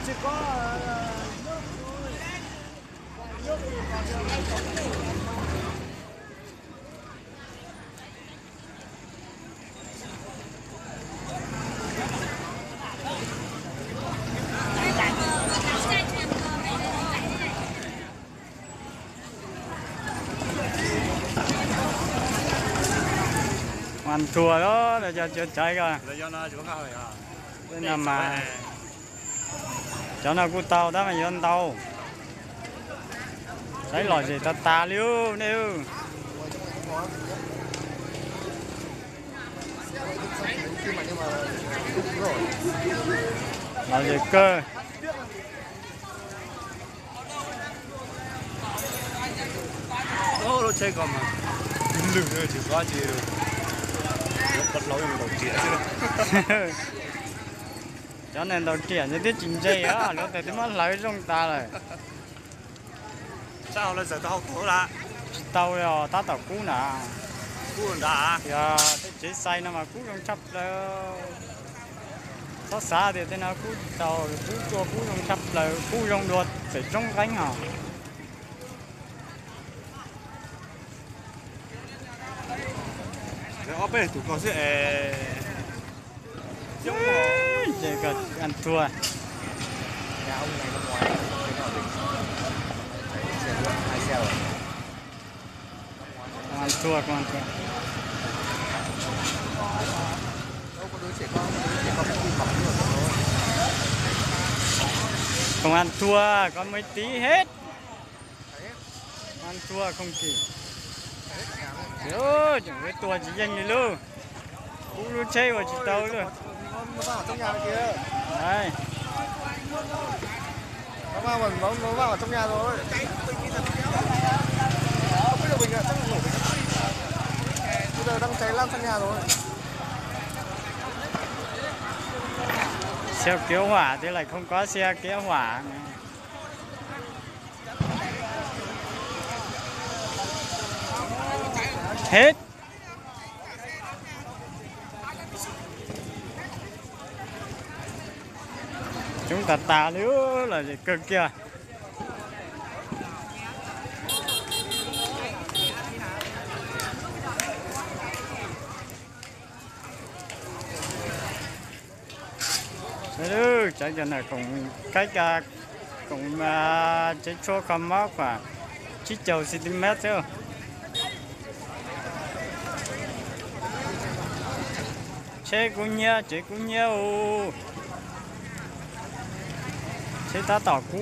chỉ có nước thì còn được 2 tấn. Ăn thua đó để cho chạy coi. Để cho nó chỗ cao này à. Bên nào mà chỗ nào cũng tàu đó mà dân tàu. Đấy loại gì ta liu nêu. Loại gì cơ. Nó chơi còn mà. Lưng chỉ có gì đâu. Bắt lỗi đầu tiên chứ. Cho nên đầu tiên như thế chính dây á, nó thấy nó lấy trong ta rồi. Sao nó giờ tao thổ là. Tàu rồi, ta tàu cũ nè. Cú đã. Dạ, cái chế xay nó mà cũ trong chấp là nó xa thì thế nào cũ tàu cũ trong chấp là cũ trong đuột phải trong cánh hả? Ở bên tụi con sẽ giống Để cả ăn thua. nhà ông này năm ngoái cái nào định thấy xe luôn 2 xe rồi. Ăn thua con thua. Đâu có đứa trẻ con đi bọc nữa rồi. Không ăn thua, con mới tí hết. Ăn thua không kịp. Ôi, chẳng biết tua chỉ danh gì luôn. Cú luôn chơi vào chỉ tàu luôn. Nó vào trong nhà kia. Đây. Nó vào ở trong nhà rồi. Không biết được bình ạ, chắc là nổ bình. Bây giờ đang cháy lan sang nhà rồi. Xe cứu hỏa thì lại không có xe cứu hỏa. Hết. Chúng ta nữa là gì cực kìa. Đấy, chạy cho này cũng cách cũng chạy chỗ không mất khoảng 9 cm chứ. Chế cũng nhiều. Chế ta tỏ cũ.